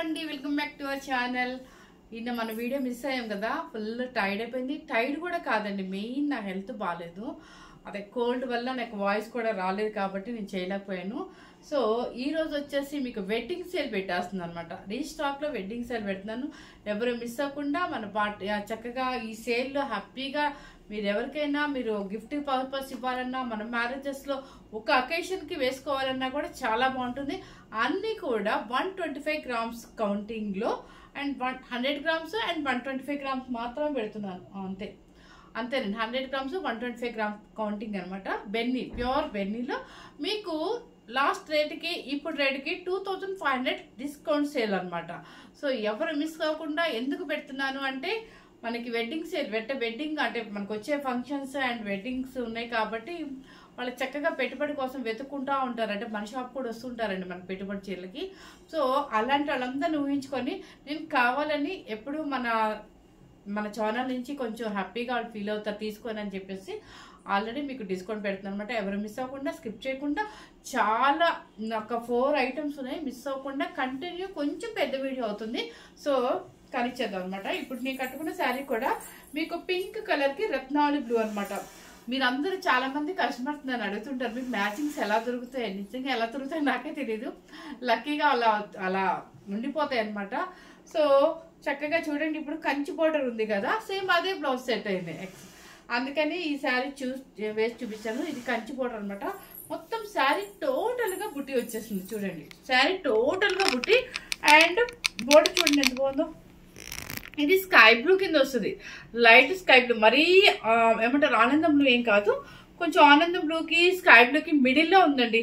అండి, welcome back to our channel. నిన్న మన వీడియో మిస్ అయ్యాం కదా, ఫుల్ టైర్డ్ అయిపోయింది. టైర్డ్ కూడా కాదండి, మెయిన్ నా హెల్త్ బాగాలేదు. అదే కోల్డ్ వల్ల నాకు వాయిస్ కూడా రాలేదు కాబట్టి నేను చేయలేకపోయాను. సో ఈ రోజు వచ్చేసి మీకు వెడ్డింగ్ సేల్ పెట్టేస్తుంది అనమాట. రీస్టాక్ లో వెడ్డింగ్ సేల్ పెడుతున్నాను. ఎవరు మిస్ అవ్వకుండా మన చక్కగా ఈ సేల్ లో హ్యాపీగా మీరు ఎవరికైనా మీరు గిఫ్ట్ పర్పస్ ఇవ్వాలన్నా, మన మ్యారేజెస్ లో ఒక అకేషన్ కి వేసుకోవాలన్నా కూడా చాలా బాగుంటుంది. అన్ని కూడా 125 గ్రామ్స్ కౌంటింగ్ లో అండ్ 100 గ్రామ్స్ అండ్ 125 గ్రామ్స్ మాత్రమే పెడుతున్నాను. అంతేనండి, 100 గ్రామ్స్ 125 గ్రామ్స్ కౌంటింగ్ అనమాట. బెన్నీ, ప్యూర్ బెన్నీలో మీకు లాస్ట్ రేట్కి ఇప్పుడు రేట్కి 2500 డిస్కౌంట్ సేల్ అనమాట. సో ఎవరు మిస్ కాకుండా ఎందుకు పెడుతున్నాను అంటే, మనకి వెడ్డింగ్ సేల్ వెడ్డింగ్ అంటే మనకు వచ్చే ఫంక్షన్స్ అండ్ వెడ్డింగ్స్ ఉన్నాయి కాబట్టి వాళ్ళు చక్కగా పెట్టుబడి కోసం వెతుక్కుంటూ ఉంటారు. అంటే మన షాప్ కూడా వస్తుంటారండి మన పెట్టుబడి చీరలకి. సో అలాంటి వాళ్ళందరినీ ఊహించుకొని నేను కావాలని ఎప్పుడు మన ఛానల్ నుంచి కొంచెం హ్యాపీగా వాళ్ళు ఫీల్ అవుతారు తీసుకొని అని చెప్పేసి ఆల్రెడీ మీకు డిస్కౌంట్ పెడుతున్నాను అనమాట. ఎవరు మిస్ అవ్వకుండా, స్కిప్ చేయకుండా, చాలా ఒక 4 ఐటమ్స్ ఉన్నాయి, మిస్ అవ్వకుండా కంటిన్యూ. కొంచెం పెద్ద వీడియో అవుతుంది, సో కనిచేద్దాం అనమాట. ఇప్పుడు నేను కట్టుకున్న శారీ కూడా మీకు పింక్ కలర్ కి రత్నావళి బ్లూ అనమాట. మీరందరూ చాలా మంది కస్టమర్స్ నన్ను అడుగుతుంటారు, మీకు మ్యాచింగ్స్ ఎలా దొరుకుతాయి. నిజంగా ఎలా దొరుకుతాయి నాకే తెలియదు, లక్కీగా అలా ఉండిపోతాయి అనమాట. సో చక్కగా చూడండి, ఇప్పుడు కంచి బోర్డర్ ఉంది కదా, సేమ్ అదే బ్లౌజ్ సెట్ అయింది. అందుకని ఈ శారీ వేసి చూపించాను. ఇది కంచి బోర్డర్ అనమాట. మొత్తం శారీ టోటల్ గా బుట్టి వచ్చేసింది. చూడండి, శారీ టోటల్ గా బుట్టి అండ్ బోర్డర్ చూడండి ఎంత బాగుందో. ఇది స్కై బ్లూ కింద వస్తుంది, లైట్ స్కై బ్లూ, మరీ ఏమంటారు ఆనందం బ్లూ ఏం కాదు, కొంచెం ఆనందం బ్లూకి స్కై బ్లూకి మిడిల్లో ఉందండి.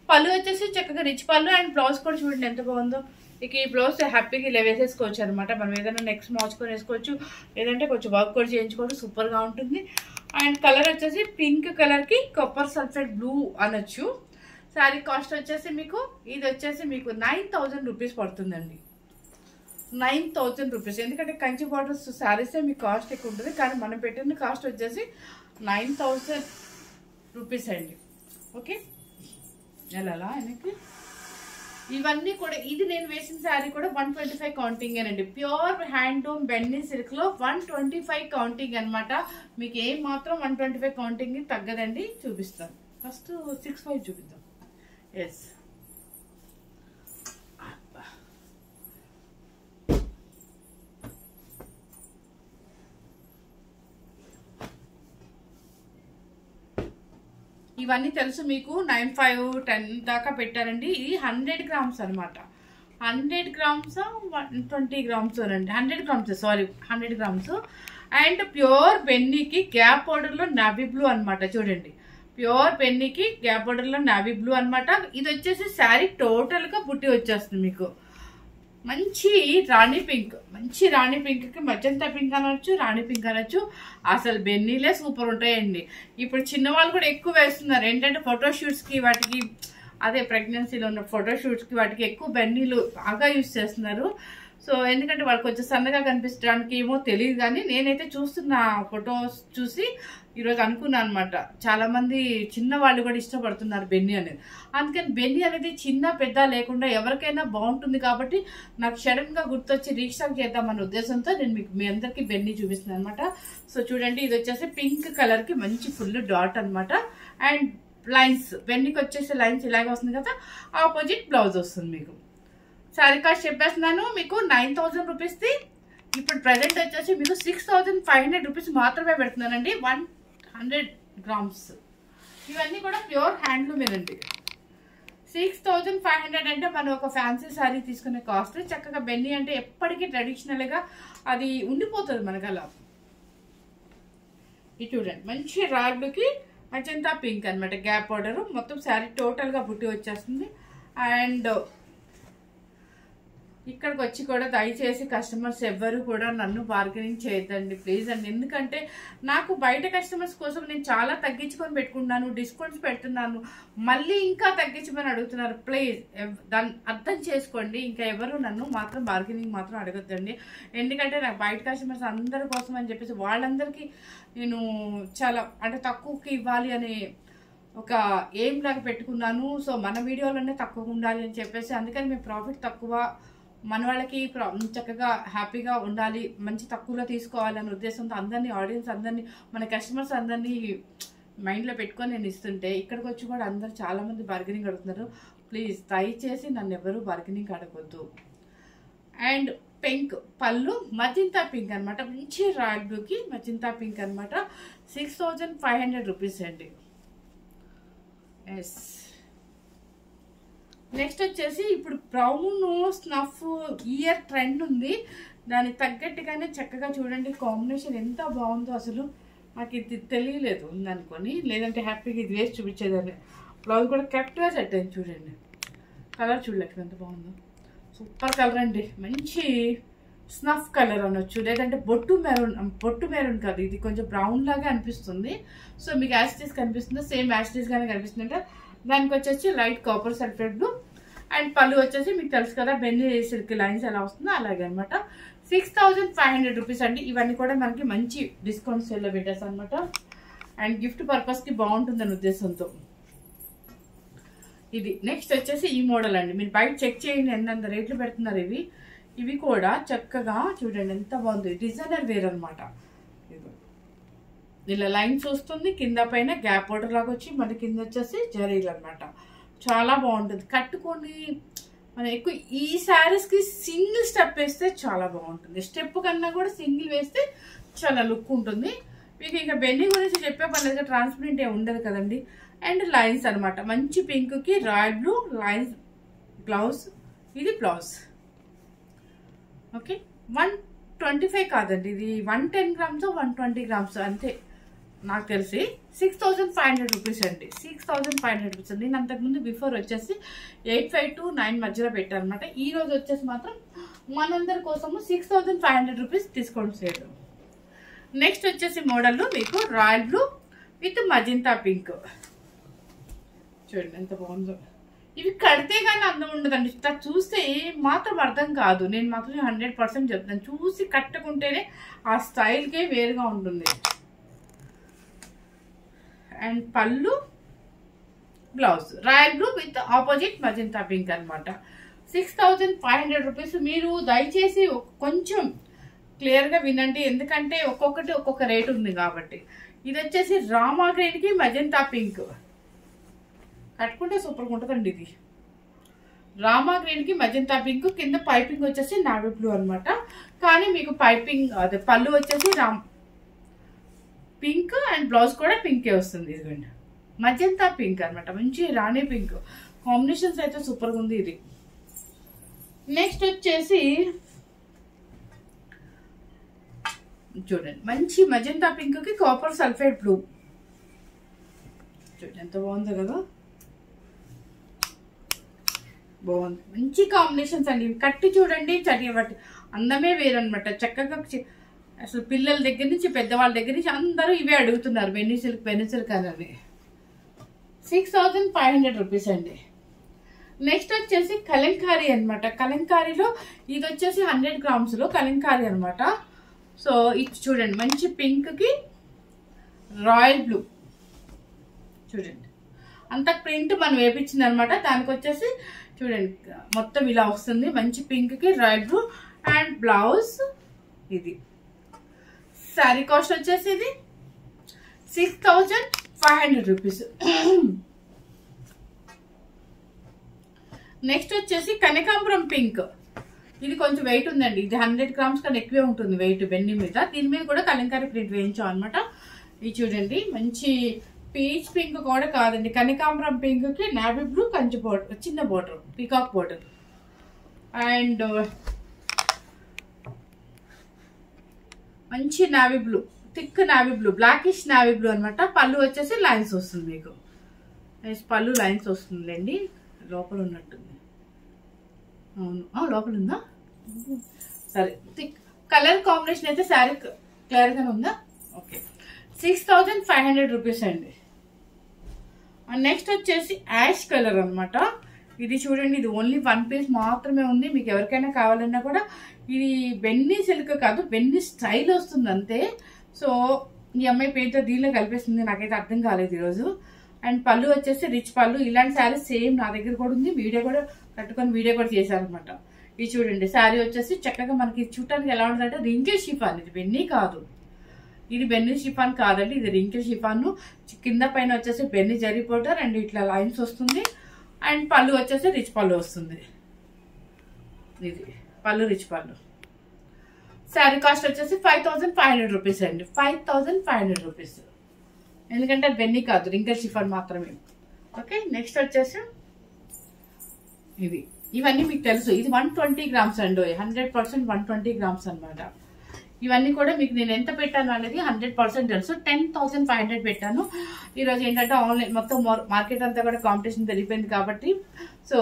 పళ్ళు వచ్చేసి చక్కగా రిచ్ పళ్ళు అండ్ బ్లౌజ్ కూడా చూడండి ఎంత బాగుందో. ఇక ఈ బ్లౌజ్ హ్యాపీగా ఇలా వేసేసుకోవచ్చు అనమాట. మనం ఏదైనా నెక్స్ట్ మార్చుకొని వేసుకోవచ్చు, లేదంటే కొంచెం వర్క్ కూడా చేయించుకోవచ్చు, సూపర్గా ఉంటుంది. అండ్ కలర్ వచ్చేసి పింక్ కలర్కి కాపర్ సల్ఫేట్ బ్లూ అనొచ్చు. శారీ కాస్ట్ వచ్చేసి ఇది వచ్చేసి మీకు 9000 రూపీస్ పడుతుందండి. 9000 రూపీస్. ఎందుకంటే కంచి బార్డర్స్ శారీసే మీకు కాస్ట్ ఎక్కువ ఉంటుంది, కానీ మనం పెట్టిన కాస్ట్ వచ్చేసి 9000 రూపీస్ అండి. ఓకే, ఎలా ఆయనకి ఇవన్నీ కూడా, ఇది నేను వేసిన శారీ కూడా 125 కౌంటింగ్ అనండి. ప్యూర్ హ్యాండ్లూమ్ బెన్నీ సిల్క్ లో 125 కౌంటింగ్ అనమాట. మీకు ఏం మాత్రం 125 కౌంటింగ్ తగ్గదండి. చూపిస్తాను, ఫస్ట్ 65 చూపిద్దాం. ఎస్, ఇవన్నీ తెలుసు మీకు, 9, 5, 10 దాకా పెట్టారండి. ఇది 100 గ్రామ్స్ అనమాట. 100 గ్రామ్స్ 120 గ్రామ్స్ అండి, 100 grams, sorry 100 grams. And pure బెన్నీకి గ్యాప్ బోర్డర్ లో నావీ బ్లూ అనమాట. చూడండి, ప్యూర్ బెన్నీకి గ్యాప్ బోర్డర్ లో నావీ బ్లూ అనమాట. ఇది వచ్చేసి శారీ టోటల్ గా బుట్టి వచ్చేస్తుంది మీకు. మంచి రాణి పింక్, మంచి రాణి పింక్ కి మజంతా పింక్ అనొచ్చు, రాణి పింక్ అనొచ్చు. అసలు బెన్నీలే సూపర్ ఉంటాయండి. ఇప్పుడు చిన్నవాళ్ళు కూడా ఎక్కువ వేస్తున్నారు. ఏంటంటే ఫోటోషూట్స్ కి వాటికి, అదే ప్రెగ్నెన్సీలో ఉన్న ఫోటోషూట్స్ కి వాటికి ఎక్కువ బెన్నీలు బాగా యూజ్ చేస్తున్నారు. సో ఎందుకంటే వాళ్ళు కొంచెం సన్నగా కనిపించడానికి ఏమో తెలియదు, కానీ నేనైతే చూస్తున్న ఫొటోస్ చూసి ఈరోజు అనుకున్నాను అనమాట, చాలా మంది చిన్న వాళ్ళు కూడా ఇష్టపడుతున్నారు బెన్నీ అనేది. అందుకని బెన్నీ అనేది చిన్న పెద్ద లేకుండా ఎవరికైనా బాగుంటుంది కాబట్టి నాకు సడన్ గా గుర్తొచ్చి రీస్టాక్ చేద్దామన్న ఉద్దేశంతో నేను మీ అందరికి బెన్నీ చూపిస్తున్నాను అనమాట. సో చూడండి, ఇది వచ్చేసి పింక్ కలర్ కి మంచి ఫుల్ డాట్ అనమాట. అండ్ లైన్స్, బెన్నీకి వచ్చేసి లైన్స్ ఇలాగే వస్తుంది కదా, ఆపోజిట్ బ్లౌజ్ వస్తుంది మీకు. శారీ కాస్ట్ చెప్పేస్తున్నాను మీకు 9000 రూపీస్ది. ఇప్పుడు ప్రజెంట్ వచ్చేసి మీకు 6500 రూపీస్ మాత్రమే పెడుతున్నానండి. 100 గ్రామ్స్. ఇవన్నీ కూడా ప్యూర్ హ్యాండ్లూమేనండి. 6500 అంటే మనం ఒక ఫ్యాన్సీ శారీ తీసుకునే కాస్ట్. చక్కగా బెన్నీ అంటే ఎప్పటికీ ట్రెడిషనల్ గా అది ఉండిపోతుంది మనకు అలా. ఇది చూడండి, మంచి రాయల్ బ్లూకి మజంతా పింక్ అనమాట గ్యాప్ బోర్డర్. మొత్తం శారీ టోటల్ గా బుట్టి వచ్చేస్తుంది. అండ్ ఇక్కడికి వచ్చి కూడా దయచేసి కస్టమర్స్ ఎవ్వరు కూడా నన్ను బార్గెనింగ్ చేయొద్దండి ప్లీజ్ అండి. ఎందుకంటే నాకు బయట కస్టమర్స్ కోసం నేను చాలా తగ్గించుకొని పెట్టుకున్నాను, డిస్కౌంట్స్ పెడుతున్నాను, మళ్ళీ ఇంకా తగ్గించమని అడుగుతున్నారు. ప్లీజ్ దాన్ని అర్థం చేసుకోండి. ఇంకా ఎవరు నన్ను మాత్రం బార్గెనింగ్ మాత్రం అడగొద్దండి. ఎందుకంటే నాకు బయట కస్టమర్స్ అందరి కోసం అని చెప్పేసి వాళ్ళందరికీ నేను చాలా అంటే తక్కువకి ఇవ్వాలి అనే ఒక ఎయిమ్ లాగా పెట్టుకున్నాను. సో మన వీడియోలోనే తక్కువ ఉండాలి అని చెప్పేసి అందుకని మేము ప్రాఫిట్ తక్కువ మన వాళ్ళకి చక్కగా హ్యాపీగా ఉండాలి, మంచి తక్కువలో తీసుకోవాలనే ఉద్దేశంతో అందరినీ, ఆడియన్స్ అందరినీ, మన కస్టమర్స్ అందరినీ మైండ్లో పెట్టుకొని నేను ఇస్తుంటే ఇక్కడికి వచ్చి కూడా అందరు చాలామంది బార్గెనింగ్ అడుగుతున్నారు. ప్లీజ్ దయచేసి నన్ను ఎవరు బార్గెనింగ్ అడగొద్దు. అండ్ పింక్ పళ్ళు, మజింతా పింక్ అనమాట, మంచి రాయల్ బ్లూకి మజింతా పింక్ అనమాట. 6500 రూపీస్ అండి. ఎస్. నెక్స్ట్ వచ్చేసి ఇప్పుడు బ్రౌన్ స్నఫ్ ఇయర్ ట్రెండ్ ఉంది, దానికి తగ్గట్టుగానే చక్కగా చూడండి కాంబినేషన్ ఎంత బాగుందో. అసలు నాకు ఇది తెలియలేదు ఉందనుకొని, లేదంటే హ్యాపీగా ఇది వేసి చూపించేదాన్ని. బ్లౌజ్ కూడా కరెక్ట్గా సెట్ అయింది చూడండి. కలర్ చూడలేక ఎంత బాగుందో, సూపర్ కలర్ అండి. మంచి స్నఫ్ కలర్ అనొచ్చు, లేదంటే బొట్టు మెరూన్ కాదు, ఇది కొంచెం బ్రౌన్ లాగా అనిపిస్తుంది. సో మీకు యాస్టీస్ కనిపిస్తుందో సేమ్ యాస్టీస్గానే కనిపిస్తుంది అంటే. దానికి వచ్చేసి light copper sulphate blue. And పళ్ళు వచ్చేసి మీకు తెలుసు కదా బెన్నీ సిల్క్ లైన్స్ ఎలా వస్తుందో అలాగే అనమాట. 6500 రూపీస్ అండి. ఇవన్నీ కూడా మనకి మంచి డిస్కౌంట్ సేల్లో పెట్టేసి అనమాట. అండ్ గిఫ్ట్ పర్పస్కి బాగుంటుందని ఉద్దేశంతో ఇది. నెక్స్ట్ వచ్చేసి ఈ మోడల్ అండి, మీరు బయట చెక్ చేయండి ఎంత రేట్లు పెడుతున్నారు. ఇవి కూడా చక్కగా చూడండి ఎంత బాగుంది, డిజైనర్ వేర్ అనమాట. ఇలా లైన్స్ వస్తుంది, కింద పైన గ్యాప్ బోర్డర్ లాగా వచ్చి మళ్ళీ కింద వచ్చేసి జరీలు అనమాట. చాలా బాగుంటుంది కట్టుకొని. మనం ఎక్కువ ఈ శారీస్కి సింగిల్ స్టెప్ వేస్తే చాలా బాగుంటుంది, స్టెప్ కన్నా కూడా సింగిల్ వేస్తే చాలా లుక్ ఉంటుంది. మీకు ఇంకా బెన్నీ గురించి చెప్పే పర్లేదు, ట్రాన్స్పరెంట్ ఏమి ఉండదు కదండి. అండ్ లైన్స్ అనమాట, మంచి పింక్కి రాయల్ బ్లూ లైన్స్ బ్లౌజ్. ఇది బ్లౌజ్. ఓకే, 125 కాదండి, ఇది 110 గ్రామ్స్ 120 గ్రామ్స్ అంతే నాకు తెలిసి. 6500 రూపీస్ అండి. 6500 రూపీస్ అండి. నేను అంతకుముందు బిఫోర్ వచ్చేసి 85 to 9 మధ్యలో పెట్టాను అనమాట. ఈ రోజు వచ్చేసి మాత్రం మనందరి కోసము 6500 రూపీస్ డిస్కౌంట్ చేయడం. నెక్స్ట్ వచ్చేసి మోడల్ మీకు royal blue with magenta pink. చూడండి ఎంత బాగుందో. ఇవి కడితే కానీ అందం ఉండదండి, చూస్తే మాత్రం అర్థం కాదు. నేను మాత్రం 100% చెప్తాను, చూసి కట్టుకుంటేనే ఆ స్టైల్కే వేరుగా ఉంటుంది. అండ్ పళ్ళు blouse royal blue with opposite magenta pink అనమాట. 6500 రూపీస్. మీరు దయచేసి కొంచెం క్లియర్గా వినండి, ఎందుకంటే ఒక్కొక్కటి ఒక్కొక్క రేట్ ఉంది కాబట్టి. ఇది వచ్చేసి రామా గ్రీన్కి మజింతా పింక్ కట్టుకుంటే సూపర్గా ఉంటుందండి. ఇది రామా గ్రీన్కి మజింతా పింక్, కింద పైపింగ్ వచ్చేసి నావీ బ్లూ అనమాట. కానీ మీకు పైపింగ్ అదే పళ్ళు వచ్చేసి పింక్ అండ్ బ్లౌజ్ కూడా పింకే వస్తుంది. ఇదిగోండి మజంతా పింక్ అనమాట, మంచి రాణి పింక్ కాంబినేషన్స్ అయితే సూపర్గా ఉంది ఇది. నెక్స్ట్ వచ్చేసి చూడండి మంచి మజంతా పింక్కి కాపర్ సల్ఫేట్ బ్లూ. చూడండి ఎంత బాగుందో కదా, బాగుంది. మంచి కాంబినేషన్స్ అండి. కట్టి చూడండి, చదివట్టి అందమే వేరనమాట. చక్కగా అసలు పిల్లల దగ్గర నుంచి పెద్దవాళ్ళ దగ్గర నుంచి అందరూ ఇవే అడుగుతున్నారు, బెన్నీ సిల్క్ అని. 6500 రూపీస్ అండి. నెక్స్ట్ వచ్చేసి కలంకారీ అనమాట. కలంకారీలో ఇది వచ్చేసి 100 గ్రామ్స్లో కలంకారీ అనమాట. సో ఇది చూడండి మంచి పింక్కి రాయల్ బ్లూ. చూడండి అంత ప్రింట్ మనం వేపించింది అనమాట. దానికి వచ్చేసి చూడండి మొత్తం ఇలా వస్తుంది, మంచి పింక్కి రాయల్ బ్లూ. అండ్ బ్లౌజ్ ఇది. శారీ కాస్ట్ వచ్చేసి ఇది 6500 రూపీస్. నెక్స్ట్ వచ్చేసి కనకాంబరం పింక్. ఇది కొంచెం వెయిట్ ఉందండి, ఇది 100 గ్రామ్స్ కన్నా ఎక్కువే ఉంటుంది వెయిట్ బెన్నీ మీద. దీని మీద కూడా కలంకారీ ప్రింట్ వేయించాం అనమాట. ఇది చూడండి మంచి పీచ్ పింక్ కూడా కాదండి, కనకాంబరం పింక్కి నావీ బ్లూ కంచి బోర్డర్, చిన్న బోర్డర్, పీకాక్ బోర్డర్. అండ్ మంచి navy blue, thick navy blue, blackish navy blue అనమాట. పళ్ళు వచ్చేసి లైన్స్ వస్తుంది మీకు, పళ్ళు లైన్స్ వస్తుందిలేండి. లోపల ఉన్నట్టుంది, అవును లోపల ఉందా, సరే. థిక్ కలర్ కాంబినేషన్ అయితే శారీ క్లియర్గానే ఉందా. ఓకే, 6500 రూపీస్ అండి. నెక్స్ట్ వచ్చేసి యాష్ కలర్ అనమాట. ఇది చూడండి, ఇది ఓన్లీ 1 పీస్ మాత్రమే ఉంది. మీకు ఎవరికైనా కావాలన్నా కూడా ఇది బెన్నీ సిల్క్ కాదు, బెన్నీ స్టైల్ వస్తుంది అంతే. సో ఈ అమ్మాయి పేరుతో దీనిలో కలిపేస్తుంది, నాకైతే అర్థం కాలేదు ఈరోజు. అండ్ పళ్ళు వచ్చేసి రిచ్ పళ్ళు. ఇలాంటి శారీ సేమ్ నా దగ్గర కూడా ఉంది, వీడియో కూడా కట్టుకొని వీడియో కూడా చేశారనమాట. ఇది చూడండి శారీ వచ్చేసి చక్కగా మనకి చూడటానికి ఎలా ఉంటుందంటే రింకిల్ షిఫాన్, ఇది బెన్నీ కాదు, ఇది బెన్నీ షిఫాన్ కాదండి, ఇది రింకిల్ షిఫాన్. కింద పైన వచ్చేసి బెన్నీ జరీ బోర్డర్ అండ్ ఇట్లా లైన్స్ వస్తుంది. అండ్ పళ్ళు వచ్చేసి రిచ్ పళ్ళు వస్తుంది. ఇది పళ్ళు రిచ్ పళ్ళు. శారీ కాస్ట్ వచ్చేసి 5500 రూపీస్ అండి, 5500 రూపీస్. ఎందుకంటే బెన్నీ కాదు, రింకిల్ షిఫాన్ మాత్రమే. ఓకే, నెక్స్ట్ వచ్చేసి ఇది, ఇవన్నీ మీకు తెలుసు. ఇది 120 గ్రామ్స్ అండి, 100% 120 గ్రామ్స్ అనమాట. ఇవన్నీ కూడా మీకు నేను ఎంత పెట్టాను అనేది 100% తెలుసు. 10,500 పెట్టాను. ఈరోజు ఏంటంటే ఆన్లైన్ మొత్తం మార్కెట్ అంతా కూడా కాంపిటీషన్ పెరిగిపోయింది కాబట్టి సో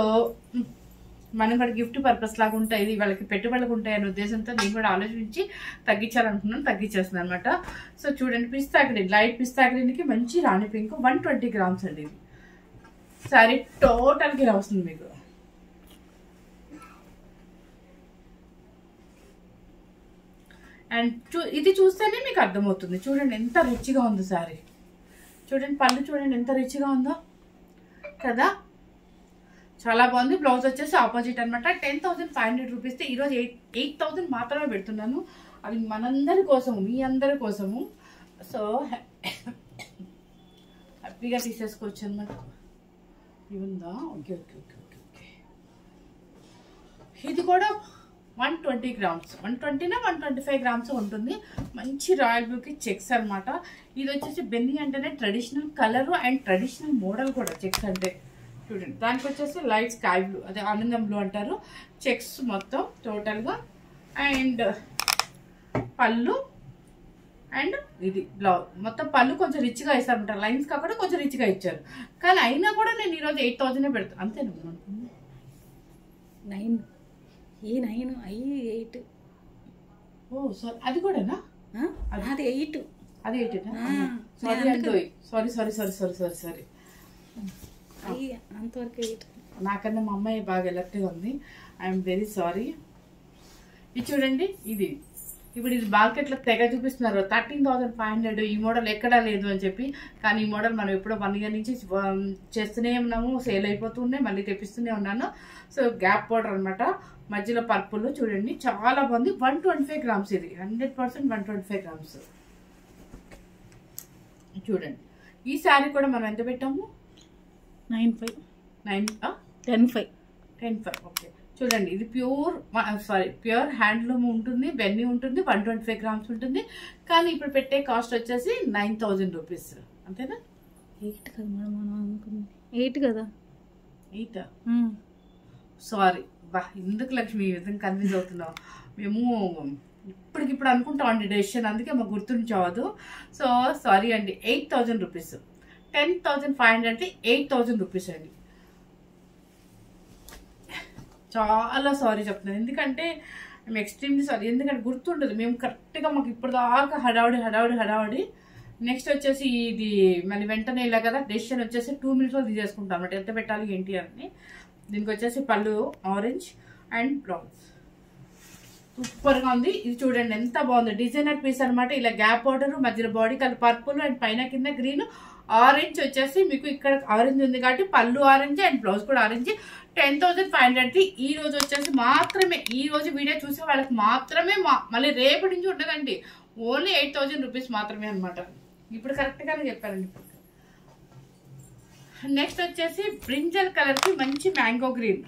మనం కూడా గిఫ్ట్ పర్పస్ లాగా ఉంటాయి, వాళ్ళకి పెట్టుబడులకు ఉంటాయి అనే ఉద్దేశంతో నేను కూడా ఆలోచించి తగ్గించాలనుకున్నాను, తగ్గించేస్తున్నాను అనమాట. సో చూడండి, పిస్తా గ్రీన్, లైట్ పిస్తా గ్రీన్కి మంచి రాణి పింక్, 120 గ్రామ్స్ అండి. ఇది సారీ టోటల్గా ఇలా వస్తుంది మీకు. అండ్ ఇది చూస్తేనే మీకు అర్థమవుతుంది. చూడండి ఎంత రిచ్గా ఉందో శారీ. చూడండి పళ్ళు చూడండి ఎంత రిచ్గా ఉందో కదా, చాలా బాగుంది. బ్లౌజ్ వచ్చేసి ఆపోజిట్ అనమాట. 10,500 రూపీస్తో ఈరోజు 8,000 మాత్రమే పెడుతున్నాను. అది మనందరి కోసము, మీ అందరి కోసము. సో హ్యాపీగా తీసేసుకోవచ్చు అనమాట. ఇవుందా? Okay okay okay okay okay. ఇది కూడా 120 గ్రామ్స్, 125 గ్రామ్స్ ఉంటుంది. మంచి రాయల్ బ్లూకి చెక్స్ అనమాట. ఇది వచ్చేసి బెన్నీ అంటేనే traditional colour and traditional model కూడా చెక్స్ అంటే. చూడండి దానికి వచ్చేసి లైట్ స్కై బ్లూ, అదే ఆనందం బ్లూ అంటారు. చెక్స్ మొత్తం టోటల్గా. అండ్ పళ్ళు అండ్ ఇది బ్లౌజ్. మొత్తం పళ్ళు కొంచెం రిచ్గా ఇస్తారనమాట, లైన్స్ కాకుండా కొంచెం రిచ్గా ఇచ్చారు. కానీ అయినా కూడా నేను ఈరోజు 8,000 పెడతాను అంతేనా అనుకుంది. 8. ఓ సారీ, అది కూడానా? అది 8. అది 8 సారీ అండి, sorry sorry sorry sorry sorry sorry అంతవరకు 8. నాకన్నా మా అమ్మాయి బాగా ఎలర్ట్గా ఉంది. I'm very sorry. ఇది చూడండి, ఇది ఇప్పుడు ఇది మార్కెట్లో తెగ చూపిస్తున్నారు 13,500. ఈ మోడల్ ఎక్కడా లేదు అని చెప్పి. కానీ ఈ మోడల్ మనం ఎప్పుడో 1 ఇయర్ నుంచి చేస్తూనే ఉన్నాము, సేల్ అయిపోతున్నాయి, మళ్ళీ తెప్పిస్తూనే ఉన్నాను. సో గ్యాప్ బోర్డర్ అనమాట, మధ్యలో పర్పుల్ చూడండి చాలా బాగుంది. 125 గ్రామ్స్ ఇది, 100% 125 గ్రామ్స్. చూడండి ఈ శారీ కూడా మనం ఎంత పెట్టాము? 10,500. ఓకే చూడండి, ఇది ప్యూర్ హ్యాండ్లూమ్ ఉంటుంది, బెన్నీ ఉంటుంది, 125 గ్రామ్స్ ఉంటుంది. కానీ ఇప్పుడు పెట్టే కాస్ట్ వచ్చేసి 9,000 రూపీస్ అంతేనా? 8 కదా మేడం, మనం అనుకుంది 8 కదా. 8 సారీ బా, ఎందుకు లక్ష్మి ఈ విధంగా కన్ఫ్యూజ్ అవుతున్నావు? మేము ఇప్పటికిప్పుడు అనుకుంటామండి డెసిషన్, అందుకే మాకు గుర్తుంచవద్దు. సో సారీ అండి. 8,000 రూపీస్, 10,500 అంటే 8,000 రూపీస్ అండి. చాలా సారీ చెప్తున్నాను, ఎందుకంటే మేము ఎక్స్ట్రీమ్లీ సారీ. ఎందుకంటే గుర్తుండదు, మేము కరెక్ట్గా మాకు ఇప్పుడు దాకా హడావుడి. నెక్స్ట్ వచ్చేసి ఇది మళ్ళీ వెంటనే ఇలా కదా డెసిషన్ వచ్చేసి 2 minutesలో తీసేసుకుంటాం అన్నమాట, ఎంత పెట్టాలి ఏంటి అని. దీనికి వచ్చేసి పళ్ళు ఆరెంజ్ అండ్ బ్లౌజ్ సూపర్గా ఉంది. ఇది చూడండి ఎంత బాగుంది, డిజైనర్ పీస్ అనమాట. ఇలా గ్యాప్ బార్డర్, మధ్యలో బాడీ కలర్ పర్పుల్ అండ్ పైన కింద గ్రీన్. ఆరెంజ్ వచ్చేసి మీకు ఇక్కడ ఆరెంజ్ ఉంది కాబట్టి పళ్ళు ఆరెంజ్ అండ్ బ్లౌజ్ కూడా ఆరెంజ్. 10,500. ఈ రోజు వచ్చేసి మాత్రమే, ఈ రోజు వీడియో చూసే వాళ్ళకి మాత్రమే, మళ్ళీ రేపటి నుంచి ఉండదండి, ఓన్లీ 8,000 రూపీస్ మాత్రమే అనమాట. ఇప్పుడు కరెక్ట్గానే చెప్పారండి. నెక్స్ట్ వచ్చేసి బ్రింజల్ కలర్కి మంచి మ్యాంగో గ్రీన్.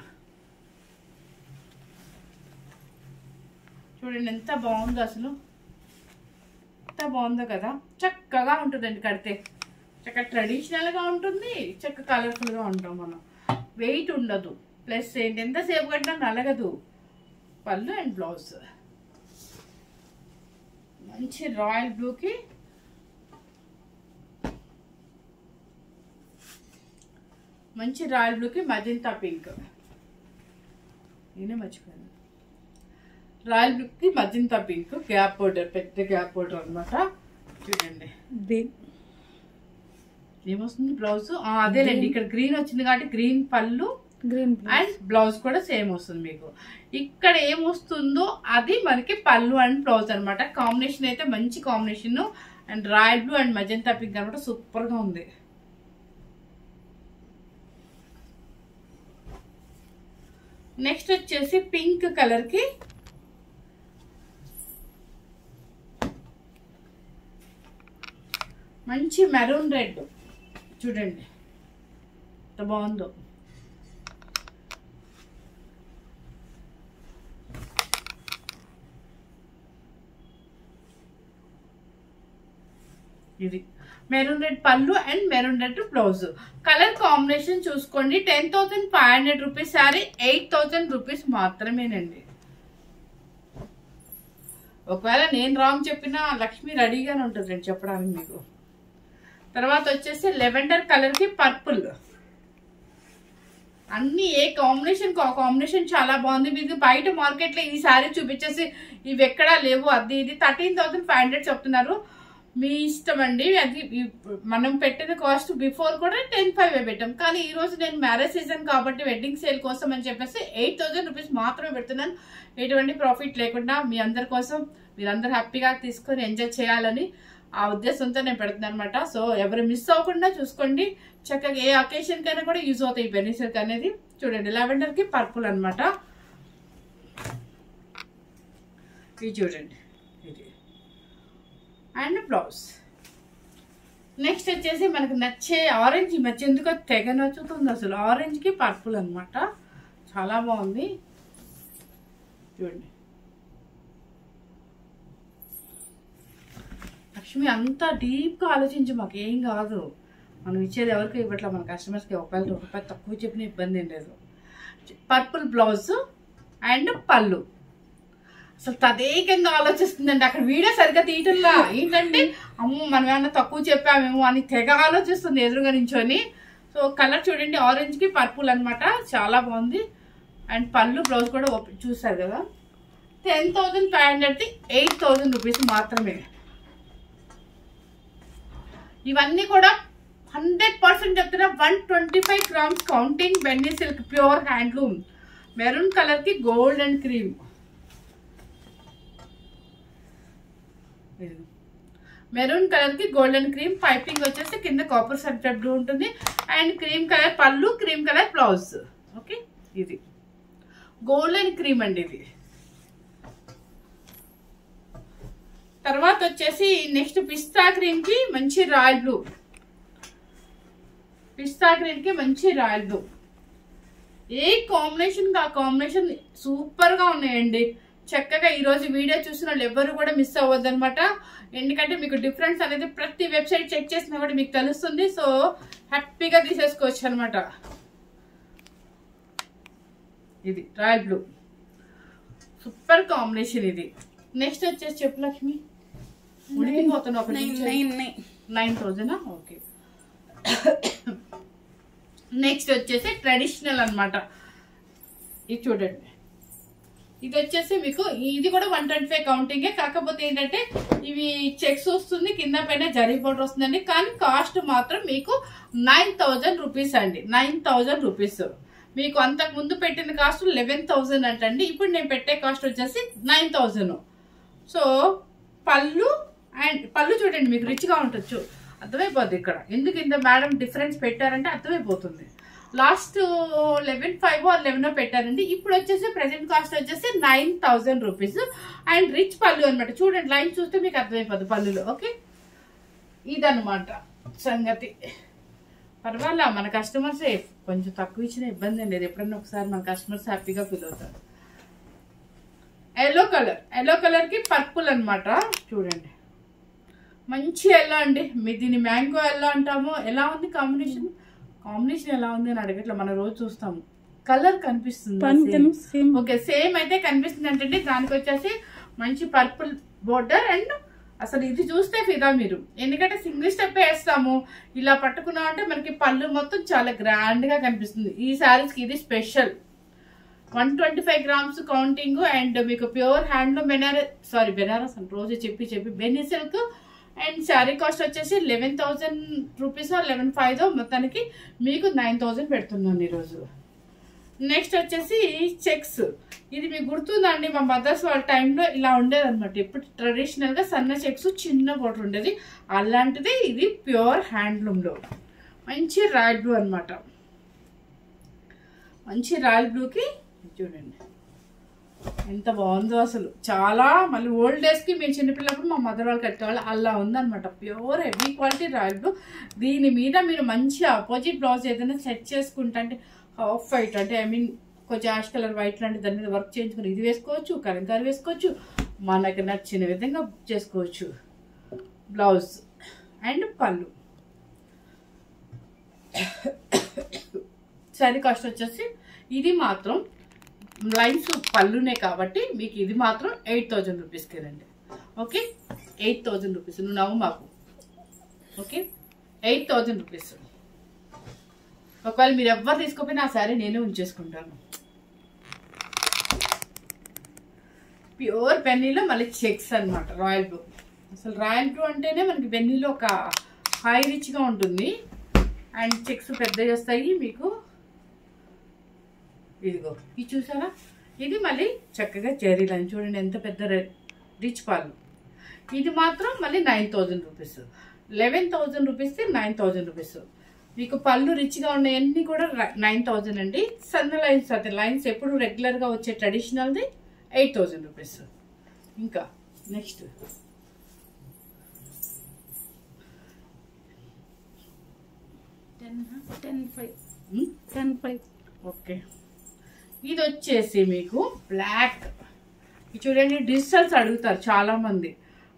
చూడండి ఎంత బాగుందో, అసలు ఎంత బాగుందో కదా. చక్కగా ఉంటుందండి కడితే, చక్కగా ట్రెడిషనల్గా ఉంటుంది, చక్కగా కలర్ఫుల్గా ఉంటాం మనం. వెయిట్ ఉండదు, ప్లస్ ఏంటి ఎంతసేపు కట్టినా నలగదు. పళ్ళు అండ్ బ్లౌజ్ మంచి రాయల్ బ్లూకి మజంతా పింక్. నేనే మర్చిపోయాను, రాయల్ బ్లూకి మజంతా పింక్ గ్యాప్ బోర్డర్, పెద్ద గ్యాప్ బోర్డర్ అనమాట. చూడండి ఏమొస్తుంది బ్లౌజ్, అదేలేండి ఇక్కడ గ్రీన్ వచ్చింది కాబట్టి గ్రీన్ పళ్ళు, గ్రీన్ అండ్ బ్లౌజ్ కూడా సేమ్ వస్తుంది మీకు. ఇక్కడ ఏమొస్తుందో అది మనకి పళ్ళు అండ్ బ్లౌజ్ అనమాట. కాంబినేషన్ అయితే మంచి combination. And royal blue and magenta pink అనమాట, సూపర్ గా ఉంది. నెక్స్ట్ వచ్చేసి పింక్ కలర్కి మంచి మెరూన్ రెడ్, చూడండి ఎంత బాగుందో. ఇది మెరూన్ రెడ్ పళ్ళు and maroon red blouse. Colour combination చూసుకోండి. 10,500 రూపీస్ శారీ 8,000 రూపీస్ మాత్రమేనండి. ఒకవేళ నేను రాంగ్ చెప్పినా లక్ష్మి రెడీగానే ఉంటుంది నేను చెప్పడానికి మీకు. తర్వాత వచ్చేసి లెవెండర్ కలర్కి పర్పుల్. అన్ని ఏ కాంబినేషన్ కాంబినేషన్ చాలా బాగుంది. మీకు బయట మార్కెట్లో ఈ శారీ చూపించేసి ఇవి ఎక్కడా లేవు, అది ఇది 13,500 చెప్తున్నారు. మీ ఇష్టం అండి. అది మనం పెట్టిన కాస్ట్ బిఫోర్ కూడా 10,500 పెట్టాం. కానీ ఈ రోజు నేను మ్యారేజ్ సీజన్ కాబట్టి వెడ్డింగ్ సేల్ కోసం అని చెప్పేసి 8,000 రూపీస్ మాత్రమే పెడుతున్నాను. ఎటువంటి ప్రాఫిట్ లేకుండా మీ అందరి కోసం మీరందరూ హ్యాపీగా తీసుకొని ఎంజాయ్ చేయాలని ఆ ఉద్దేశంతో నేను పెడుతున్నాను అనమాట. సో ఎవరు మిస్ అవ్వకుండా చూసుకోండి. చక్కగా ఏ అకేషన్ కైనా కూడా యూజ్ అవుతాయి ఈ బెన్నీ సిల్క్ అనేది. చూడండి లెవెండర్ కి పర్పుల్ అనమాట. ఇది చూడండి ఇది అండ్ బ్లౌజ్. నెక్స్ట్ వచ్చేసి మనకు నచ్చే ఆరెంజ్. ఈ మధ్య ఎందుకో తెగ నచ్చుతుంది అసలు. ఆరెంజ్ కి పర్పుల్ అనమాట, చాలా బాగుంది. చూడండి లక్ష్మి అంతా డీప్గా ఆలోచించి మాకు ఏం కాదు, మనం ఇచ్చేది ఎవరికి ఇవ్వట్లా మన కస్టమర్స్కి. రూపాయలు తక్కువ చెప్పిన ఇబ్బంది ఏం లేదు. పర్పుల్ బ్లౌజ్ అండ్ పళ్ళు. అసలు తదేకంగా ఆలోచిస్తుందండి. అక్కడ వీడియో సరిగ్గా తీయటంలా. ఏంటంటే అమ్మో మనం ఏమన్నా తక్కువ చెప్పామేమో అని తెగ ఆలోచిస్తుంది ఎదురుగా నించొని. సో కలర్ చూడండి ఆరెంజ్కి పర్పుల్ అనమాట, చాలా బాగుంది. అండ్ పళ్ళు బ్లౌజ్ కూడా చూసారు కదా. 10,500ది 8,000 రూపీస్ మాత్రమే. ఇవన్నీ కూడా 100% చెప్తున్నా 125 గ్రామ్స్ కౌంటింగ్ బెన్నీ సిల్క్ ప్యూర్ హ్యాండ్లూమ్. మెరూన్ కలర్కి గోల్డ్ అండ్ క్రీమ్. మెరూన్ కలర్కి గోల్డెన్ క్రీమ్. పైపింగ్ వచ్చేసి కింద కాపర్ సల్ఫేట్ బ్లూ ఉంటుంది. అండ్ క్రీమ్ కలర్ పళ్ళు, క్రీమ్ కలర్ బ్లౌజ్. ఓకే ఇది గోల్డెన్ క్రీమ్ అండి ఇది. తర్వాత వచ్చేసి నెక్స్ట్ పిస్తా గ్రీన్ కి మంచి రాయల్ బ్లూ. పిస్తా గ్రీన్ కి మంచి రాయల్ బ్లూ. ఏ కాంబినేషన్ ఆ కాంబినేషన్ సూపర్ గా ఉన్నాయండి. చక్కగా ఈరోజు వీడియో చూసిన వాళ్ళు ఎవ్వరు కూడా మిస్ అవ్వద్దు అనమాట. ఎందుకంటే మీకు డిఫరెన్స్ అనేది ప్రతి వెబ్సైట్ చెక్ చేసినా కూడా మీకు తెలుస్తుంది. సో హ్యాపీగా తీసేసుకోవచ్చు అనమాట. ఇది రాయల్ బ్లూ సూపర్ కాంబినేషన్ ఇది. నెక్స్ట్ వచ్చేసి చెప్పు లక్ష్మి. ఉడికిపోతున్నా ఒక 9,000. ఓకే. నెక్స్ట్ వచ్చేసి ట్రెడిషనల్ అనమాట. ఇది చూడండి. ఇది వచ్చేసి మీకు ఇది కూడా 125 కౌంటింగే. కాకపోతే ఏంటంటే ఇవి చెక్స్ వస్తుంది, కింద పైన జరీ బోర్డర్ వస్తుందండి. కానీ కాస్ట్ మాత్రం మీకు 9,000 రూపీస్ అండి. 9,000 రూపీస్. మీకు అంతకు ముందు పెట్టిన కాస్ట్ 11,000 అంటండి. ఇప్పుడు నేను పెట్టే కాస్ట్ వచ్చేసి 9,000. సో పళ్ళు అండ్ పళ్ళు చూడండి మీకు రిచ్గా ఉండొచ్చు, అర్థమైపోద్ది. ఇక్కడ ఎందుకు ఇంత మేడం డిఫరెన్స్ పెట్టారంటే అర్థమైపోతుంది. లాస్ట్ 11,500 or 11 పెట్టారండి. ఇప్పుడు వచ్చేసి ప్రెసెంట్ కాస్ట్ వచ్చేసి 9,000 రూపీస్. అండ్ రిచ్ పళ్ళు అనమాట. చూడండి లైన్ చూస్తే మీకు అర్థమైపోద్ది పళ్ళులో. ఓకే ఇదనమాట సంగతి. పర్వాలా మన కస్టమర్స్ కొంచెం తక్కువ ఇచ్చిన ఇబ్బంది లేదు. ఎప్పుడన్నా ఒకసారి మన కస్టమర్స్ హ్యాపీగా ఫీల్ అవుతారు. Yellow colour. ఎల్లో కలర్కి పర్పుల్ అనమాట. చూడండి మంచి ఎల్లో అండి. మీ దీన్ని మ్యాంగో ఎల్లో అంటాము. ఎలా ఉంది కాంబినేషన్? కాంబినేషన్ ఎలా ఉంది అని అడగట్లా, మనం రోజు చూస్తాము. కలర్ కనిపిస్తుంది. ఓకే సేమ్ అయితే కనిపిస్తుంది అంటే దానికి వచ్చేసి మంచి పర్పుల్ బోర్డర్. అండ్ అసలు ఇది చూస్తే ఫిదా మీరు. ఎందుకంటే సింగిల్ స్టెప్ వేస్తాము. ఇలా పట్టుకున్నాం అంటే మనకి పళ్ళు మొత్తం చాలా గ్రాండ్ గా కనిపిస్తుంది. ఈ శారీస్ కి ఇది స్పెషల్. 125 grams counting. అండ్ మీకు ప్యూర్ హ్యాండ్లూమ్ బెనారస్ అని రోజు చెప్పి బెన్నీ సిల్క్. అండ్ శారీ కాస్ట్ వచ్చేసి 11,000 రూపీస్ 11,500. మొత్తానికి మీకు 9,000 పెడుతున్నాను ఈరోజు. నెక్స్ట్ వచ్చేసి చెక్స్. ఇది మీకు గుర్తుందండి, మా మదర్స్ వాళ్ళ టైంలో ఇలా ఉండేది అనమాట. ఇప్పుడు ట్రెడిషనల్ గా సన్న చెక్స్ చిన్న బోర్డర్ ఉండేది. అలాంటిది ఇది ప్యూర్ హ్యాండ్లూమ్ లో మంచి రాయల్ బ్లూ అనమాట. మంచి రాయల్ బ్లూకి చూడండి ఎంత బాగుందో అసలు. చాలా మళ్ళీ ఓల్డ్ డేస్కి మేము చిన్నపిల్లప్పుడు మా మదర్ వాళ్ళు కట్టేవాళ్ళు అలా ఉందన్నమాట. Pure heavy quality royal blue. దీని మీద మీరు మంచి ఆపోజిట్ బ్లౌజ్ ఏదైనా సెట్ చేసుకుంటా అంటే హాఫ్ వైట్ అంటే ఐ మీన్ కొంచెం యాష్ కలర్ వైట్ లాంటి దాని మీద వర్క్ చేయించుకుని ఇది వేసుకోవచ్చు, కలంకారీ వేసుకోవచ్చు, మనకు నచ్చిన విధంగా చేసుకోవచ్చు. బ్లౌజ్ అండ్ పళ్ళు. శారీ కాస్ట్ వచ్చేసి ఇది మాత్రం లైన్స్ పళ్ళునే కాబట్టి మీకు ఇది మాత్రం 8,000 రూపీస్కి రండి. Okay 8,000 rupees. నువ్వు నవ్వు మాకు. Okay 8,000 rupees. ఒకవేళ మీరు ఎవ్వరు తీసుకోపోయినా ఆ శారీ నేనే ఉంచేసుకుంటాను. ప్యూర్ బెన్నీలో మళ్ళీ చెక్స్ అనమాట. Royal blue. అసలు రాయల్ బ్లూ అంటేనే మనకి బెన్నీలో ఒక హై రిచ్గా ఉంటుంది అండ్ చెక్స్ పెద్దగా వస్తాయి మీకు. ఇదిగో ఇది చూసారా, ఇది మళ్ళీ చక్కగా చెరీ లైన్ చూడండి ఎంత పెద్ద రిచ్ పళ్ళు. ఇది మాత్రం మళ్ళీ 9,000 రూపీస్. 11,000 రూపీస్కి 9,000 రూపీస్. మీకు పళ్ళు రిచ్గా ఉన్నాయన్నీ కూడా 9,000 అండి. సన్న లైన్స్ అయితే లైన్స్ ఎప్పుడు రెగ్యులర్గా వచ్చే ట్రెడిషనల్ది 8,000 రూపీస్. ఇంకా నెక్స్ట్ 10,500. ఓకే ఇది వచ్చేసి మీకు బ్లాక్. చూడండి డిజిటల్స్ అడుగుతారు చాలా మంది.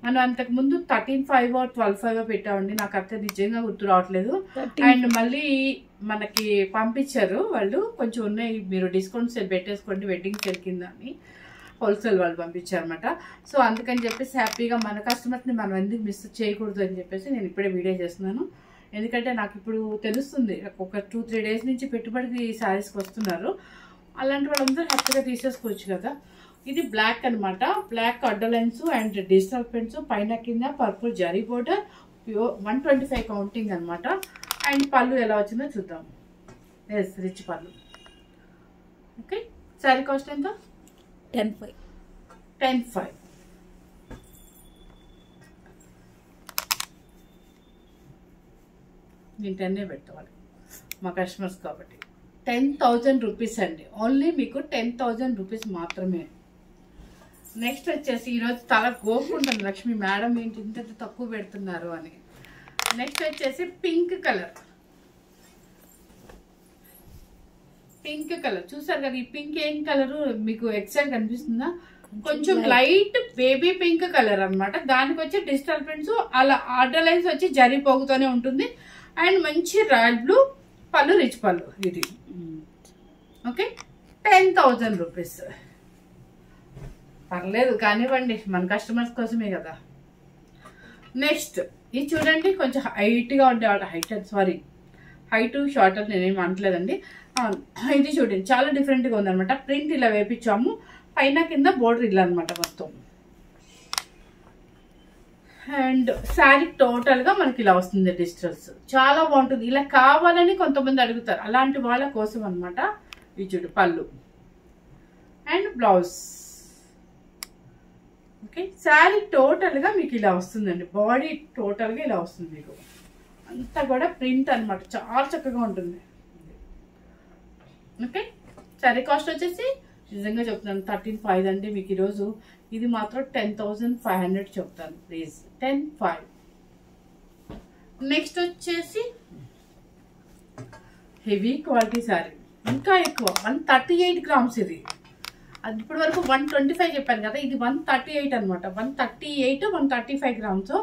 మనం అంతకుముందు 13,500 or 12,500 పెట్టామండి. నాకు అక్కడ నిజంగా గుర్తు రావట్లేదు. అండ్ మళ్ళీ మనకి పంపించారు వాళ్ళు, కొంచెం ఉన్నాయి మీరు డిస్కౌంట్ సేల్ పెట్టేసుకోండి వెడ్డింగ్ సేల్ కింద అని హోల్సేల్ వాళ్ళు పంపించారన్నమాట. సో అందుకని చెప్పేసి హ్యాపీగా మన కస్టమర్స్ని మనం ఎందుకు మిస్ చేయకూడదు అని చెప్పేసి నేను ఇప్పుడే వీడియో చేస్తున్నాను. ఎందుకంటే నాకు ఇప్పుడు తెలుస్తుంది ఒక 2-3 డేస్ నుంచి పెట్టుబడికి శారీస్కి వస్తున్నారు. అలాంటి వాళ్ళందరూ హ్యాపీగా తీసేసుకోవచ్చు కదా. ఇది బ్లాక్ అనమాట. బ్లాక్ అడ్డలైన్స్ అండ్ డిజిటల్ పెన్స్, పైన కింద పర్పుల్ జరీ బోర్డర్, 125 కౌంటింగ్ అనమాట. అండ్ పళ్ళు ఎలా వచ్చిందో చూద్దాం. ఎస్ రిచ్ పళ్ళు. ఓకే శారీ కాస్ట్ ఎంత? 10,500. నేను 10 పెడతాను మా కస్టమర్స్ కాబట్టి. 10,000 రూపీస్ అండి. ఓన్లీ మీకు 10,000 రూపీస్ మాత్రమే. నెక్స్ట్ వచ్చేసి ఈరోజు తల గోపుకుంటాను లక్ష్మి మేడం ఏంటి ఇంత తక్కువ పెడుతున్నారు అని. నెక్స్ట్ వచ్చేసి పింక్ కలర్. పింక్ కలర్ చూసారు కదా. ఈ పింక్ ఏం కలర్ మీకు ఎక్సైట్ కనిపిస్తుందా? కొంచెం లైట్ బేబీ పింక్ కలర్ అనమాట. దానికి వచ్చి డిజిటల్ ప్రింట్స్ అలా ఆర్డర్ లైన్స్ వచ్చి జరిపోగుతూనే ఉంటుంది. అండ్ మంచి రాయల్ బ్లూ పళ్ళు, రిచ్ పళ్ళు. ఇది ఓకే 10,000 రూపీస్. పర్లేదు కానివ్వండి, మన కస్టమర్స్ కోసమే కదా. నెక్స్ట్ ఇది చూడండి, కొంచెం హైట్గా ఉండేవాడు. హైట్ షార్ట్ అని నేనేం అనట్లేదండి. ఇది చూడండి చాలా డిఫరెంట్గా ఉందనమాట. ప్రింట్ ఇలా వేపించాము, పైన కింద బోర్డర్ ఇలా అనమాట మొత్తం. అండ్ శారీ టోటల్గా మనకి ఇలా వస్తుంది డిజిటల్స్. చాలా బాగుంటుంది. ఇలా కావాలని కొంతమంది అడుగుతారు, అలాంటి వాళ్ళ కోసం అనమాట. ఇది చూడు పళ్ళు అండ్ బ్లౌజ్. ఓకే శారీ టోటల్గా మీకు ఇలా వస్తుందండి. బాడీ టోటల్గా ఇలా వస్తుంది మీకు. అంతా కూడా ప్రింట్ అనమాట. చాలా చక్కగా ఉంటుంది. ఓకే శారీ కాస్ట్ వచ్చేసి నిజంగా చెప్తాను 13,500 అండి మీకు ఈరోజు. ఇది మాత్రం 10,500 చెప్తాను ప్లీజ్. 10,500. నెక్స్ట్ వచ్చేసి హెవీ క్వాలిటీ శారీ, ఇంకా ఎక్కువ 138 గ్రామ్స్. ఇది అది ఇప్పటి వరకు 125 చెప్పాను కదా, ఇది 138 అనమాట. 138, 135 గ్రామ్స్.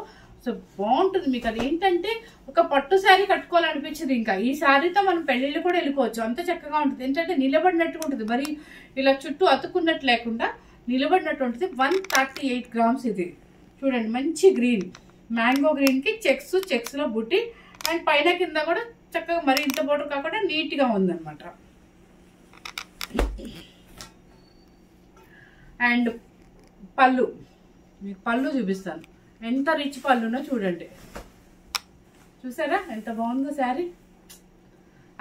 సో బాగుంటుంది మీకు. అది ఏంటంటే ఒక పట్టు శారీ కట్టుకోవాలనిపించింది. ఇంకా ఈ శారీతో మనం పెళ్ళిళ్ళు కూడా వెళ్ళిపోవచ్చు, అంత చక్కగా ఉంటుంది. ఏంటంటే నిలబడినట్టుగా ఉంటుంది, మరి ఇలా చుట్టూ అతుక్కున్నట్టు లేకుండా నిలబడినట్టు ఉంటుంది. 138 గ్రామ్స్. ఇది చూడండి మంచి గ్రీన్, మ్యాంగో గ్రీన్కి చెక్స్లో బుట్టి అండ్ పైన కింద కూడా చక్కగా మరి ఇంత బోర్డర్ కాకుండా నీట్గా ఉందన్నమాట. అండ్ పళ్ళు మీకు పళ్ళు చూపిస్తాను. ఎంత రిచ్ పళ్ళునో చూడండి. చూసారా ఎంత బాగుందో శారీ.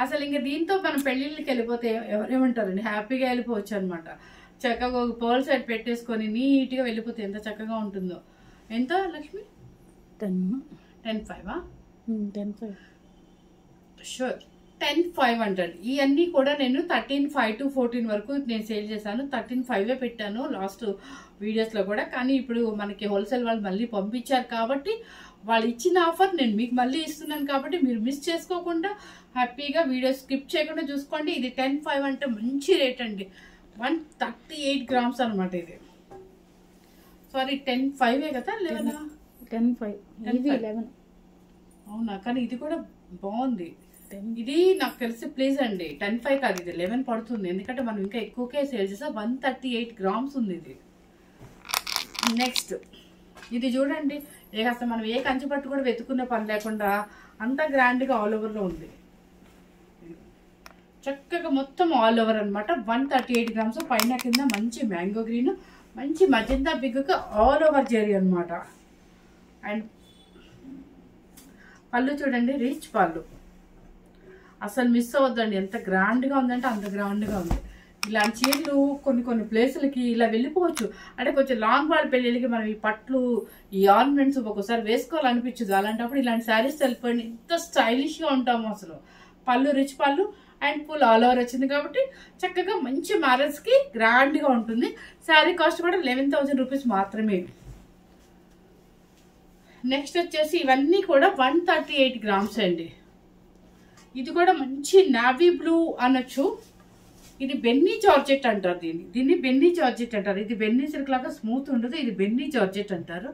అసలు ఇంకా దీంతో మనం పెళ్ళిళ్ళకి వెళ్ళిపోతే ఎవరేమంటారండి, హ్యాపీగా వెళ్ళిపోవచ్చు అనమాట. చక్కగా ఒక పర్ల్ సెట్ పెట్టేసుకొని నీట్గా వెళ్ళిపోతే ఎంత చక్కగా ఉంటుందో. ఎంత లక్ష్మి? 10,500. షూర్ 10,500. ఇవన్నీ కూడా నేను 13,500 to 14 వరకు నేను సేల్ చేశాను. 13,500 పెట్టాను లాస్ట్ వీడియోస్లో కూడా. కానీ ఇప్పుడు మనకి హోల్సేల్ వాళ్ళు మళ్ళీ పంపించారు కాబట్టి వాళ్ళు ఇచ్చిన ఆఫర్ నేను మీకు మళ్ళీ ఇస్తున్నాను కాబట్టి మీరు మిస్ చేసుకోకుండా హ్యాపీగా వీడియో స్కిప్ చేయకుండా చూసుకోండి. ఇది 10,500 అంటే మంచి రేట్ అండి. 138 grams అనమాట ఇది. సారీ 10,500 కదా 11 10,500 అవునా? కానీ ఇది కూడా బాగుంది. ఇది నాకు తెలిసి ప్లీజ్ అండి 10,500 కాదు, ఇది 11 పడుతుంది. ఎందుకంటే మనం ఇంకా ఎక్కువకే సేల్ చేస్తాం. 138 grams ఉంది ఇది. నెక్స్ట్ ఇది చూడండి, అసలు మనం ఏ కంచి పట్టు కూడా వెతుకునే పని లేకుండా అంత గ్రాండ్గా ఆల్ ఓవర్లో ఉంది. చక్కగా మొత్తం ఆల్ ఓవర్ అనమాట. 138 grams పైన కింద మంచి మ్యాంగో గ్రీన్, మంచి మజంతా బిగ్గా ఆల్ ఓవర్ జరీ అనమాట. అండ్ పళ్ళు చూడండి, రిచ్ పళ్ళు, అసలు మిస్ అవ్వద్దండి. ఎంత గ్రాండ్గా ఉందంటే అంత గ్రాండ్గా ఉంది. ఇలాంటి చీరలు కొన్ని ప్లేసులకి ఇలా వెళ్ళిపోవచ్చు. అంటే కొంచెం లాంగ్ వాళ్ళ పెళ్ళిళ్ళకి మనం ఈ పట్లు, ఈ ఆర్నమెంట్స్ ఒక్కొక్కసారి వేసుకోవాలనిపించదు. అలాంటప్పుడు ఇలాంటి శారీస్ వెళ్ళిపోయింది, ఎంత స్టైలిష్గా ఉంటాము అసలు. పళ్ళు రిచ్ పళ్ళు అండ్ ఫుల్ ఆల్ ఓవర్ వచ్చింది కాబట్టి చక్కగా మంచి మ్యారేజ్కి గ్రాండ్గా ఉంటుంది. శారీ కాస్ట్ కూడా 11,000 rupees మాత్రమే. నెక్స్ట్ వచ్చేసి ఇవన్నీ కూడా 138 grams అండి. ఇది కూడా మంచి నావీ బ్లూ అనొచ్చు. ఇది బెన్నీ జార్జెట్ అంటారు. దీన్ని బెన్నీ జార్జెట్ అంటారు. ఇది బెన్నీ సిల్క్ లాగా స్మూత్ ఉండదు, ఇది బెన్నీ జార్జెట్ అంటారు.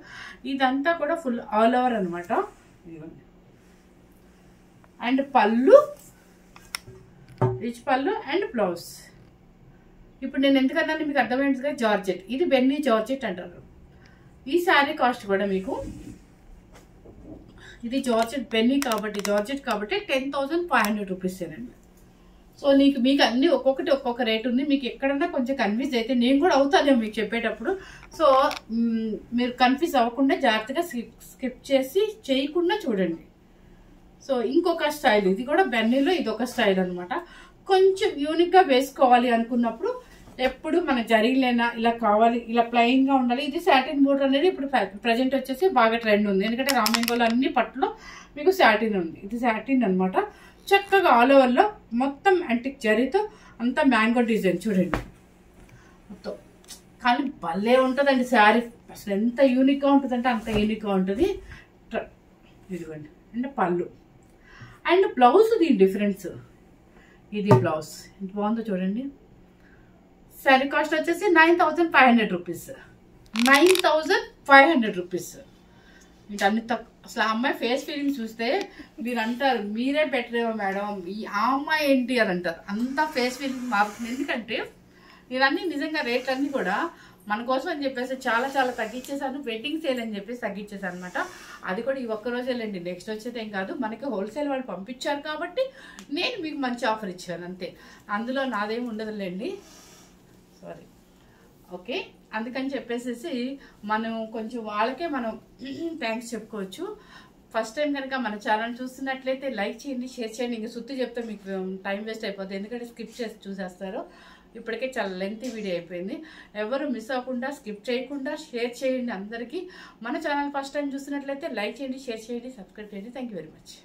ఇదంతా కూడా ఫుల్ ఆల్ ఓవర్ అనమాట. అండ్ పళ్ళు రిచ్ పళ్ళు అండ్ బ్లౌజ్. ఇప్పుడు నేను ఎందుకన్నా మీకు అర్థమైనట్టుగా జార్జెట్, ఇది బెన్నీ జార్జెట్ అంటారు. ఈ శారీ కాస్ట్ కూడా మీకు ఇది జార్జెట్ బెన్నీ కాబట్టి జార్జెట్ కాబట్టి 10,500 rupees అండి. సో మీకు అన్ని ఒక్కొక్కటి ఒక్కొక్క రేట్ ఉంది. మీకు ఎక్కడన్నా కొంచెం కన్ఫ్యూజ్ అయితే నేను కూడా అవుతాను మీకు చెప్పేటప్పుడు. సో మీరు కన్ఫ్యూజ్ అవ్వకుండా జాగ్రత్తగా స్కిప్ చేసి చేయకుండా చూడండి. సో ఇంకొక స్టైల్, ఇది కూడా బెన్నీలో ఇదొక స్టైల్ అనమాట. కొంచెం యూనిక్గా వేసుకోవాలి అనుకున్నప్పుడు ఎప్పుడు మన జరీలేనా ఇలా కావాలి, ఇలా ప్లెయిన్గా ఉండాలి. ఇది సాటిన్ బోర్డర్ అనేది ఇప్పుడు ప్రజెంట్ వచ్చేసి బాగా ట్రెండ్ ఉంది. ఎందుకంటే రామేంగోలో అన్ని పట్టులో మీకు సాటిన్ ఉంది. ఇది సాటిన్ అనమాట. చక్కగా ఆల్ ఓవర్లో మొత్తం యాంటిక్ జరీతో అంతా మ్యాంగో డిజైన్ చూడండి మొత్తం. కానీ భలే ఉంటుందండి శారీ, అసలు ఎంత యూనిక్గా ఉంటుందంటే అంత యూనిక్గా ఉంటుంది. ఇదిగోండి అంటే పళ్ళు అండ్ బ్లౌజ్ దీని డిఫరెన్స్. ఇది బ్లౌజ్ ఎంత బాగుందో చూడండి. శారీ కాస్ట్ వచ్చేసి 9,500 rupees. 9,500 rupees. మీకు అన్ని తక్కువ. అసలు ఆ అమ్మాయి ఫేస్ ఫీలింగ్స్ చూస్తే మీరు అంటారు మీరే బెటర్ ఏమో మేడం, ఆ అమ్మాయి ఏంటి అని అంటారు. అంత ఫేస్ ఫీలింగ్ మారుతుంది. ఎందుకంటే ఇవన్నీ నిజంగా రేట్లన్నీ కూడా మన కోసం అని చెప్పేసి చాలా చాలా తగ్గించేసాను. వెడ్డింగ్ సేల్ అని చెప్పేసి తగ్గించేసాను అనమాట. అది కూడా ఈ ఒక్కరోజే లేండి, నెక్స్ట్ వచ్చేది ఏం కాదు. మనకి హోల్సేల్ వాళ్ళు పంపించారు కాబట్టి నేను మీకు మంచి ఆఫర్ ఇచ్చాను అంతే. అందులో నాదేం ఉండదులేండి, సారీ. ఓకే, అందుకని చెప్పేసి మనం కొంచెం వాళ్ళకే మనం థ్యాంక్స్ చెప్పుకోవచ్చు. ఫస్ట్ టైం కనుక మన ఛానల్ చూస్తున్నట్లయితే లైక్ చేయండి, షేర్ చేయండి. ఇంక సుత్తి చెప్తే మీకు టైం వేస్ట్ అయిపోతుంది, ఎందుకంటే స్కిప్ చేసి చూసేస్తారు. ఇప్పటికే చాలా లెంతీ వీడియో అయిపోయింది. ఎవరు మిస్ అవ్వకుండా స్కిప్ చేయకుండా షేర్ చేయండి అందరికీ. మన ఛానల్ ఫస్ట్ టైం చూస్తున్నట్లయితే లైక్ చేయండి, షేర్ చేయండి, సబ్స్క్రైబ్ చేయండి. Thank you very much.